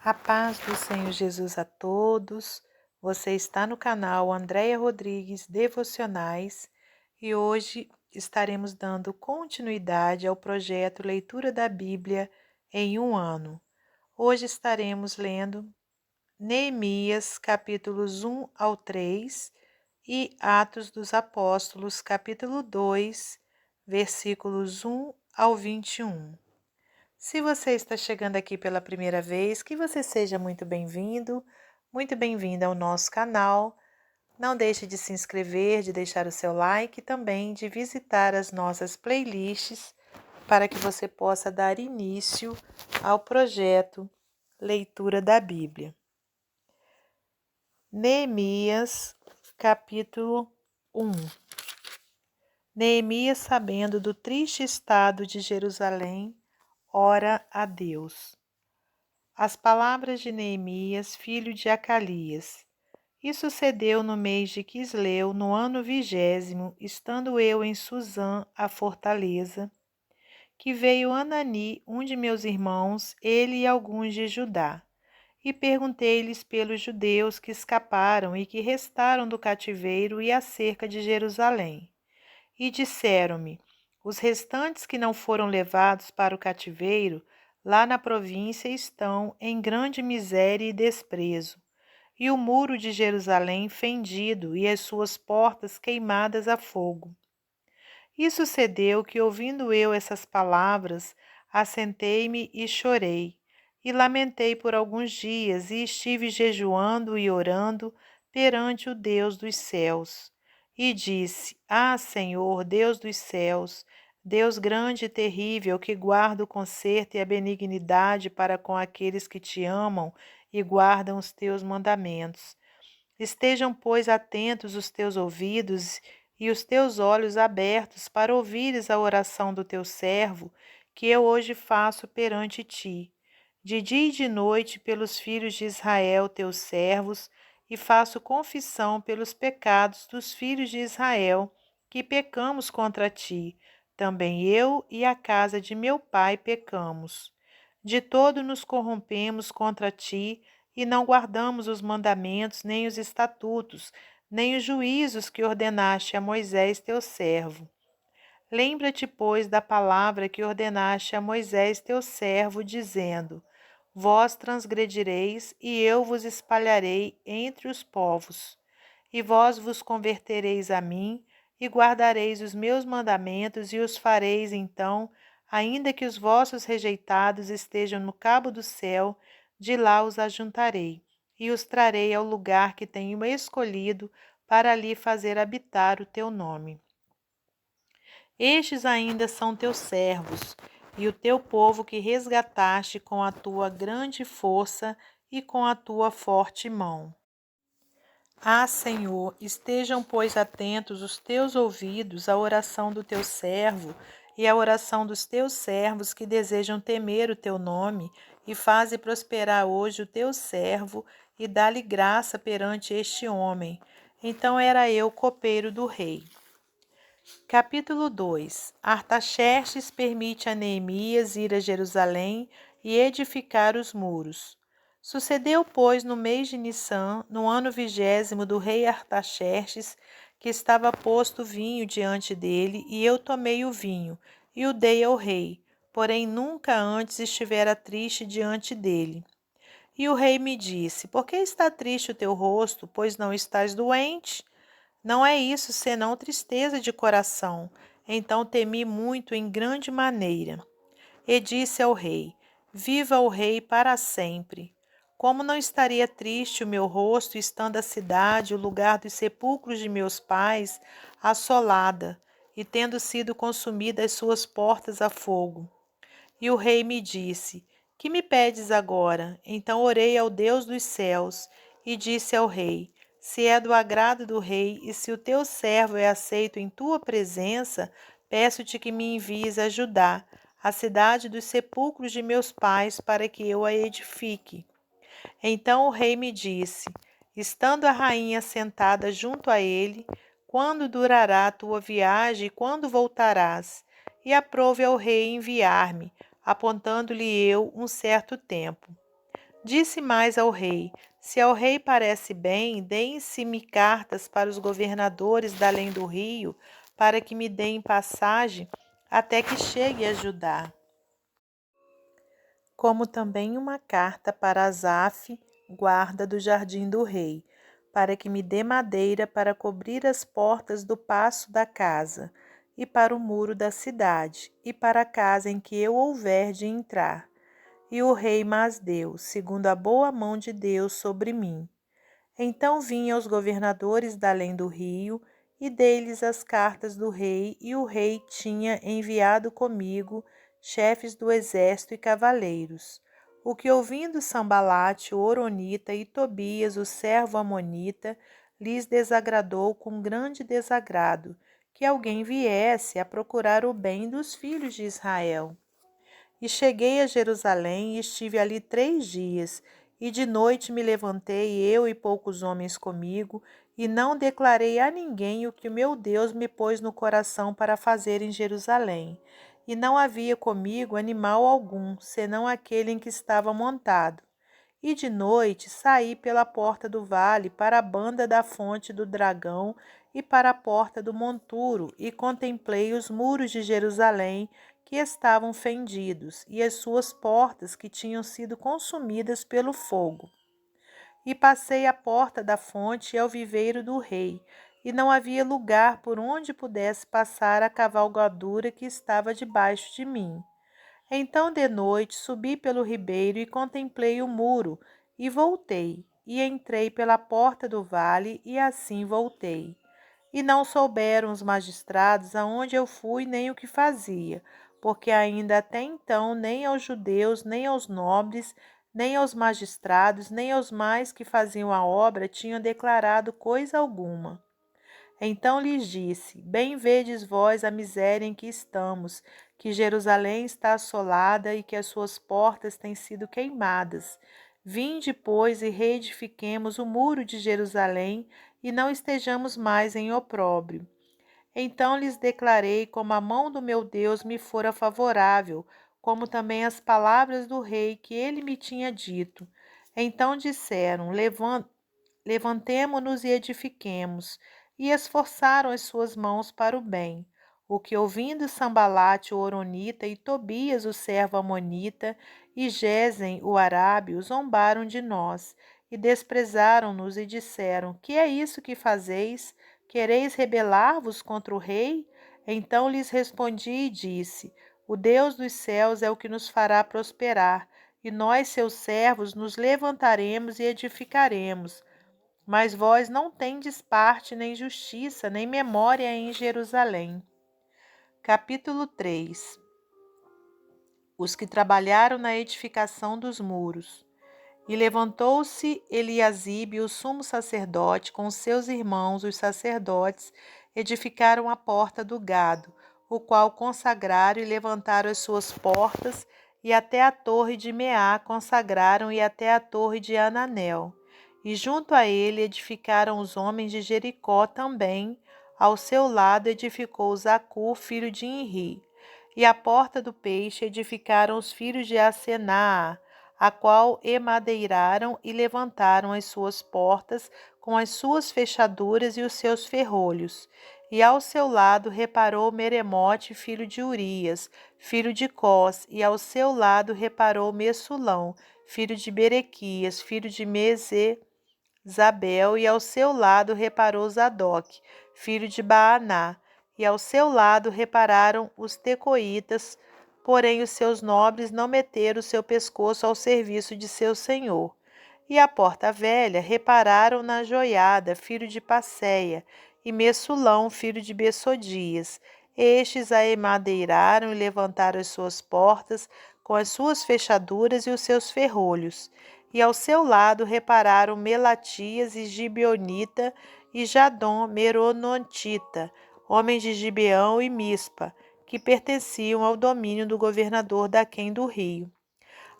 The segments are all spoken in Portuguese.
A paz do Senhor Jesus a todos. Você está no canal Andréia Rodrigues Devocionais e hoje estaremos dando continuidade ao projeto Leitura da Bíblia em um ano. Hoje estaremos lendo Neemias, capítulos 1 ao 3 e Atos dos Apóstolos, capítulo 2, versículos 1 ao 21. Se você está chegando aqui pela primeira vez, que você seja muito bem-vindo, muito bem-vinda ao nosso canal. Não deixe de se inscrever, de deixar o seu like e também de visitar as nossas playlists para que você possa dar início ao projeto Leitura da Bíblia. Neemias, capítulo 1. Neemias, sabendo do triste estado de Jerusalém, ora a Deus. As palavras de Neemias, filho de Acalias. E sucedeu no mês de Quisleu, no ano 20º, estando eu em Susã, a fortaleza, que veio Anani, um de meus irmãos, ele e alguns de Judá. E perguntei-lhes pelos judeus que escaparam e que restaram do cativeiro e acerca de Jerusalém. E disseram-me: os restantes que não foram levados para o cativeiro, lá na província estão em grande miséria e desprezo, e o muro de Jerusalém fendido e as suas portas queimadas a fogo. E sucedeu que, ouvindo eu essas palavras, assentei-me e chorei, e lamentei por alguns dias, e estive jejuando e orando perante o Deus dos céus. E disse: Ah, Senhor, Deus dos céus, Deus grande e terrível, que guarda o conserto e a benignidade para com aqueles que te amam e guardam os teus mandamentos. Estejam, pois, atentos os teus ouvidos e os teus olhos abertos para ouvires a oração do teu servo, que eu hoje faço perante ti, de dia e de noite pelos filhos de Israel, teus servos, e faço confissão pelos pecados dos filhos de Israel, que pecamos contra ti. Também eu e a casa de meu pai pecamos. De todo nos corrompemos contra ti, e não guardamos os mandamentos, nem os estatutos, nem os juízos que ordenaste a Moisés teu servo. Lembra-te, pois, da palavra que ordenaste a Moisés teu servo, dizendo: Vós transgredireis, e eu vos espalharei entre os povos. E vós vos convertereis a mim, e guardareis os meus mandamentos, e os fareis então, ainda que os vossos rejeitados estejam no cabo do céu, de lá os ajuntarei, e os trarei ao lugar que tenho escolhido para ali fazer habitar o teu nome. Estes ainda são teus servos, e o teu povo que resgataste com a tua grande força e com a tua forte mão. Ah, Senhor, estejam, pois, atentos os teus ouvidos à oração do teu servo e à oração dos teus servos que desejam temer o teu nome, e faze prosperar hoje o teu servo, e dá-lhe graça perante este homem. Então era eu copeiro do rei. Capítulo 2. Artaxerxes permite a Neemias ir a Jerusalém e edificar os muros. Sucedeu, pois, no mês de Nissan, no ano 20º do rei Artaxerxes, que estava posto vinho diante dele, e eu tomei o vinho, e o dei ao rei, porém nunca antes estivera triste diante dele. E o rei me disse: Por que está triste o teu rosto, pois não estás doente? Não é isso, senão tristeza de coração. Então temi muito em grande maneira. E disse ao rei: Viva o rei para sempre. Como não estaria triste o meu rosto, estando a cidade, o lugar dos sepulcros de meus pais, assolada, e tendo sido consumidas as suas portas a fogo? E o rei me disse: Que me pedes agora? Então orei ao Deus dos céus, e disse ao rei: Se é do agrado do rei, e se o teu servo é aceito em tua presença, peço-te que me envies a Judá, a cidade dos sepulcros de meus pais, para que eu a edifique. Então o rei me disse, estando a rainha sentada junto a ele: Quando durará a tua viagem e quando voltarás? E aprouve ao rei enviar-me, apontando-lhe eu um certo tempo. Disse mais ao rei: Se ao rei parece bem, deem-se-me cartas para os governadores da além do rio, para que me deem passagem até que chegue a Judá. Como também uma carta para Asaf, guarda do jardim do rei, para que me dê madeira para cobrir as portas do paço da casa, e para o muro da cidade, e para a casa em que eu houver de entrar. E o rei mas deu, segundo a boa mão de Deus sobre mim. Então vinham os governadores da além do rio, e dei-lhes as cartas do rei, e o rei tinha enviado comigo chefes do exército e cavaleiros. O que ouvindo Sambalate, o horonita, e Tobias, o servo amonita, lhes desagradou com grande desagrado, que alguém viesse a procurar o bem dos filhos de Israel. E cheguei a Jerusalém e estive ali 3 dias, e de noite me levantei, eu e poucos homens comigo, e não declarei a ninguém o que o meu Deus me pôs no coração para fazer em Jerusalém. E não havia comigo animal algum, senão aquele em que estava montado. E de noite saí pela porta do vale para a banda da fonte do dragão e para a porta do monturo, e contemplei os muros de Jerusalém que estavam fendidos, e as suas portas que tinham sido consumidas pelo fogo. E passei à porta da fonte e ao viveiro do rei, e não havia lugar por onde pudesse passar a cavalgadura que estava debaixo de mim. Então de noite subi pelo ribeiro e contemplei o muro, e voltei, e entrei pela porta do vale, e assim voltei. E não souberam os magistrados aonde eu fui nem o que fazia, porque ainda até então nem aos judeus, nem aos nobres, nem aos magistrados, nem aos mais que faziam a obra tinham declarado coisa alguma. Então lhes disse: Bem vedes vós a miséria em que estamos, que Jerusalém está assolada e que as suas portas têm sido queimadas. Vinde, pois, e reedifiquemos o muro de Jerusalém, e não estejamos mais em opróbrio. Então lhes declarei como a mão do meu Deus me fora favorável, como também as palavras do rei que ele me tinha dito. Então disseram: Levantemo-nos e edifiquemos, e esforçaram as suas mãos para o bem. O que ouvindo Sambalate, o horonita, e Tobias, o servo amonita, e Gesem, o arábio, zombaram de nós, e desprezaram-nos e disseram: Que é isso que fazeis? Quereis rebelar-vos contra o rei? Então lhes respondi e disse: O Deus dos céus é o que nos fará prosperar, e nós, seus servos, nos levantaremos e edificaremos. Mas vós não tendes parte, nem justiça, nem memória em Jerusalém. Capítulo 3. Os que trabalharam na edificação dos muros. E levantou-se Eliasibe, o sumo sacerdote, com seus irmãos, os sacerdotes, edificaram a porta do gado, o qual consagraram e levantaram as suas portas, e até a torre de Meá consagraram, e até a torre de Ananel. E junto a ele edificaram os homens de Jericó também. Ao seu lado edificou Zacur, filho de Inri. E a porta do peixe edificaram os filhos de Asenaa, a qual emadeiraram e levantaram as suas portas com as suas fechaduras e os seus ferrolhos. E ao seu lado reparou Meremote, filho de Urias, filho de Cós, e ao seu lado reparou Messulão, filho de Berequias, filho de Mesezabel, e ao seu lado reparou Zadok, filho de Baaná, e ao seu lado repararam os tecoitas, porém os seus nobres não meteram o seu pescoço ao serviço de seu senhor. E a porta velha repararam na Joiada, filho de Passeia, e Messulão, filho de Bessodias. Estes a emadeiraram e levantaram as suas portas, com as suas fechaduras e os seus ferrolhos. E ao seu lado repararam Melatias e Gibeonita, e Jadom Meronontita, homens de Gibeão e Mispa, que pertenciam ao domínio do governador daquém do rio.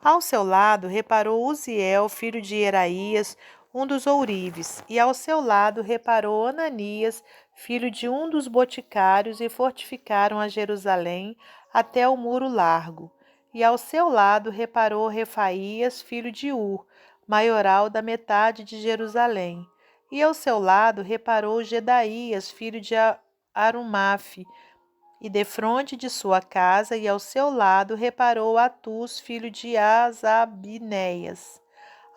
Ao seu lado reparou Uziel, filho de Heraías, um dos ourives, e ao seu lado reparou Ananias, filho de um dos boticários, e fortificaram a Jerusalém até o muro largo. e ao seu lado reparou Refaías, filho de Ur, maioral da metade de Jerusalém. E ao seu lado reparou Gedaías, filho de Arumafe, e defronte de sua casa, e ao seu lado reparou Atus, filho de Asabinéias.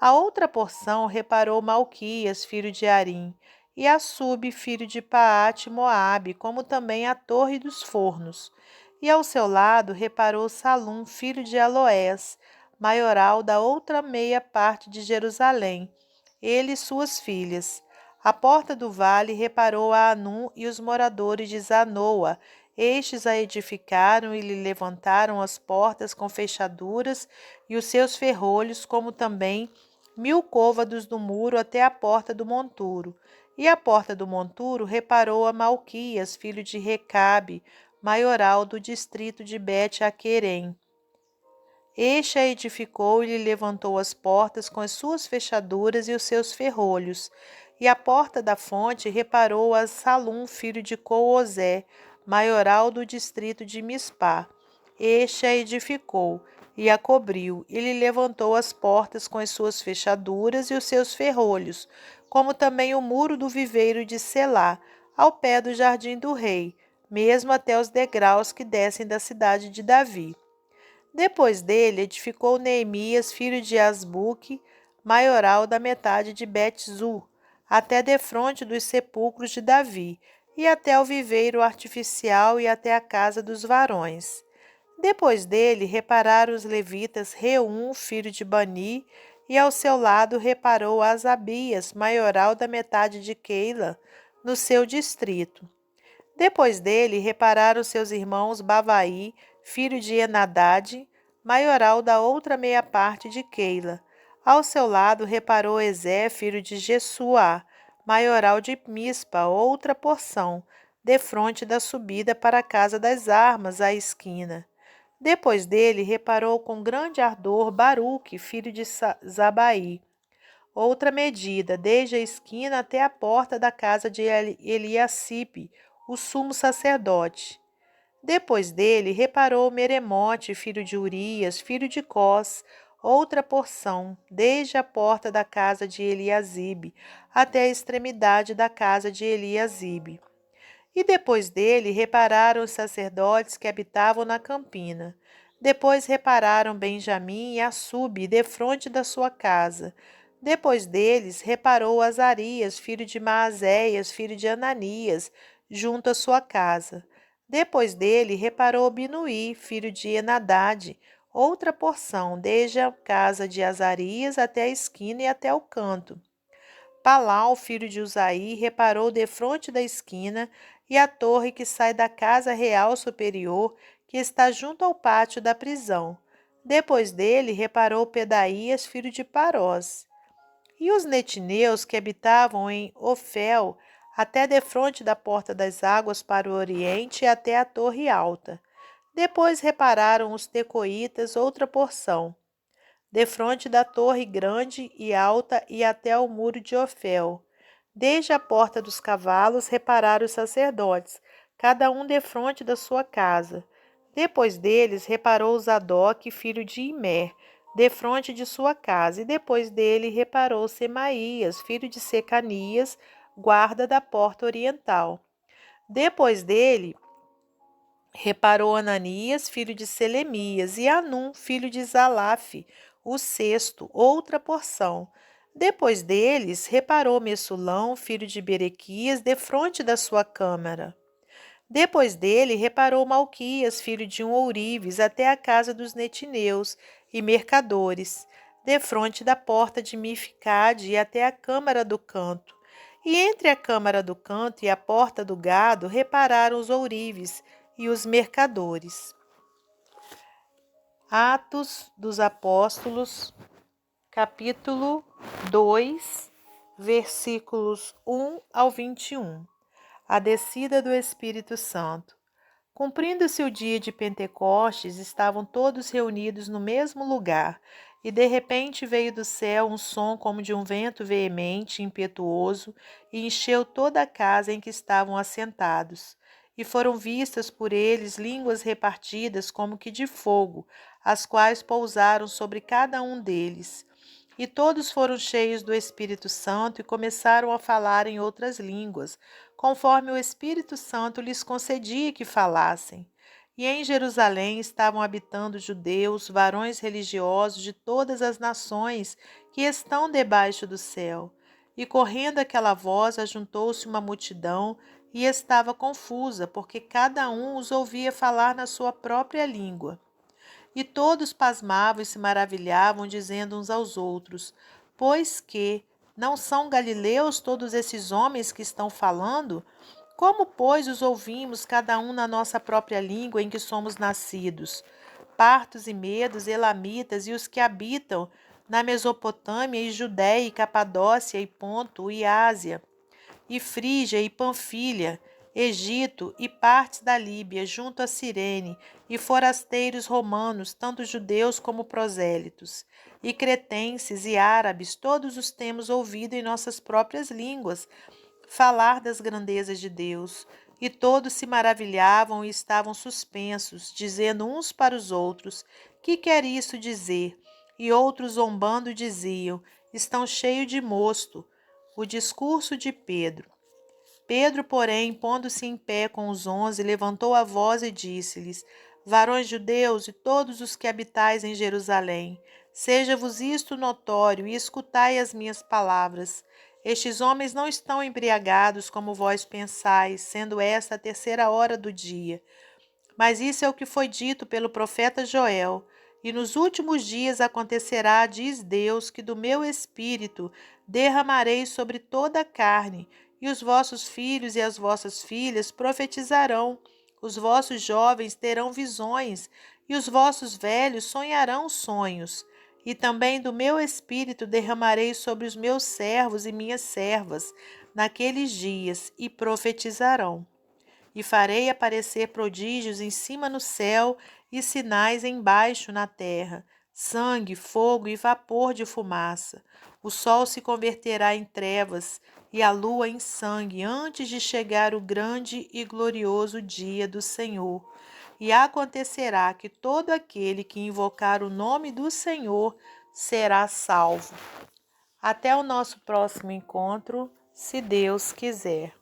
A outra porção reparou Malquias, filho de Arim, e Assub, filho de Paate Moabe, como também a torre dos fornos. E ao seu lado reparou Salum, filho de Aloés, maioral da outra meia parte de Jerusalém, ele e suas filhas. À porta do vale reparou a Anum e os moradores de Zanoa. Estes a edificaram e lhe levantaram as portas com fechaduras e os seus ferrolhos, como também 1000 côvados do muro até a porta do monturo. E à porta do monturo reparou a Malquias, filho de Recabe, maioral do distrito de Bet-Aquerem. Este a edificou e lhe levantou as portas com as suas fechaduras e os seus ferrolhos. E à porta da fonte reparou a Salum, filho de Coozé, maioral do distrito de Mispá. Este a edificou e a cobriu, e lhe levantou as portas com as suas fechaduras e os seus ferrolhos, como também o muro do viveiro de Selá, ao pé do jardim do rei, mesmo até os degraus que descem da cidade de Davi. Depois dele, edificou Neemias, filho de Asbuque, maioral da metade de Bet-Zu, até defronte dos sepulcros de Davi, e até o viveiro artificial e até a casa dos varões. Depois dele, repararam os levitas Reum, filho de Bani, e ao seu lado reparou Asabias, maioral da metade de Keila, no seu distrito. Depois dele, repararam seus irmãos Bavaí, filho de Enadade, maioral da outra meia parte de Keila. Ao seu lado reparou Ezé, filho de Jessuá, maioral de Mispa, outra porção, defronte da subida para a casa das armas, à esquina. Depois dele, reparou com grande ardor Baruque, filho de Zabai, outra medida, desde a esquina até a porta da casa de Eliacibe, o sumo sacerdote. Depois dele, reparou Meremote, filho de Urias, filho de Cós, outra porção, desde a porta da casa de Eliasibe até a extremidade da casa de Eliasibe. E depois dele, repararam os sacerdotes que habitavam na campina. Depois repararam Benjamim e Assub, defronte da sua casa. Depois deles, reparou Azarias, filho de Maazéias, filho de Ananias, junto à sua casa. Depois dele, reparou Binuí, filho de Enadade, outra porção, desde a casa de Azarias até a esquina e até o canto. Palau, filho de Uzaí, reparou defronte da esquina e a torre que sai da casa real superior, que está junto ao pátio da prisão. Depois dele, reparou Pedaías, filho de Parós. E os netineus que habitavam em Ofel, até defronte da porta das águas para o oriente e até a torre alta. Depois repararam os tecoítas outra porção, defronte da torre grande e alta e até o muro de Ofel. Desde a porta dos cavalos repararam os sacerdotes, cada um defronte da sua casa. Depois deles reparou Zadok, filho de Imer, defronte de sua casa, e depois dele reparou Semaías, filho de Secanias, guarda da porta oriental. Depois dele reparou Ananias, filho de Selemias, e Anum, filho de Zalafe, o sexto, outra porção. Depois deles, reparou Messulão, filho de Berequias, defronte da sua câmara. Depois dele, reparou Malquias, filho de um ourives, até a casa dos netineus e mercadores, defronte da porta de Mificade e até a câmara do canto. E entre a câmara do canto e a porta do gado, repararam os ourives e os mercadores. Atos dos Apóstolos, capítulo 2, versículos 1 ao 21. A descida do Espírito Santo. Cumprindo-se o dia de Pentecostes, estavam todos reunidos no mesmo lugar, e de repente veio do céu um som como de um vento veemente e impetuoso, e encheu toda a casa em que estavam assentados. E foram vistas por eles línguas repartidas como que de fogo, as quais pousaram sobre cada um deles. E todos foram cheios do Espírito Santo e começaram a falar em outras línguas, conforme o Espírito Santo lhes concedia que falassem. E em Jerusalém estavam habitando judeus, varões religiosos de todas as nações que estão debaixo do céu. E correndo aquela voz, ajuntou-se uma multidão e estava confusa, porque cada um os ouvia falar na sua própria língua. E todos pasmavam e se maravilhavam, dizendo uns aos outros: Pois que não são galileus todos esses homens que estão falando? Como, pois, os ouvimos, cada um na nossa própria língua em que somos nascidos? Partos e medos, elamitas e os que habitam na Mesopotâmia e Judéia e Capadócia e Ponto e Ásia, e Frígia e Panfilha, Egito e partes da Líbia, junto a Cirene, e forasteiros romanos, tanto judeus como prosélitos, e cretenses e árabes, todos os temos ouvido em nossas próprias línguas falar das grandezas de Deus. E todos se maravilhavam e estavam suspensos, dizendo uns para os outros: Que quer isso dizer? E outros, zombando, diziam: Estão cheios de mosto. O discurso de Pedro. Pedro, porém, pondo-se em pé com os 11, levantou a voz e disse-lhes: Varões judeus e todos os que habitais em Jerusalém, seja-vos isto notório e escutai as minhas palavras. Estes homens não estão embriagados como vós pensais, sendo esta a terceira hora do dia. Mas isso é o que foi dito pelo profeta Joel. E nos últimos dias acontecerá, diz Deus, que do meu espírito derramarei sobre toda a carne, e os vossos filhos e as vossas filhas profetizarão, os vossos jovens terão visões, e os vossos velhos sonharão sonhos. E também do meu espírito derramarei sobre os meus servos e minhas servas naqueles dias, e profetizarão. E farei aparecer prodígios em cima no céu e sinais embaixo na terra, sangue, fogo e vapor de fumaça. O sol se converterá em trevas e a lua em sangue antes de chegar o grande e glorioso dia do Senhor. E acontecerá que todo aquele que invocar o nome do Senhor será salvo. Até o nosso próximo encontro, se Deus quiser.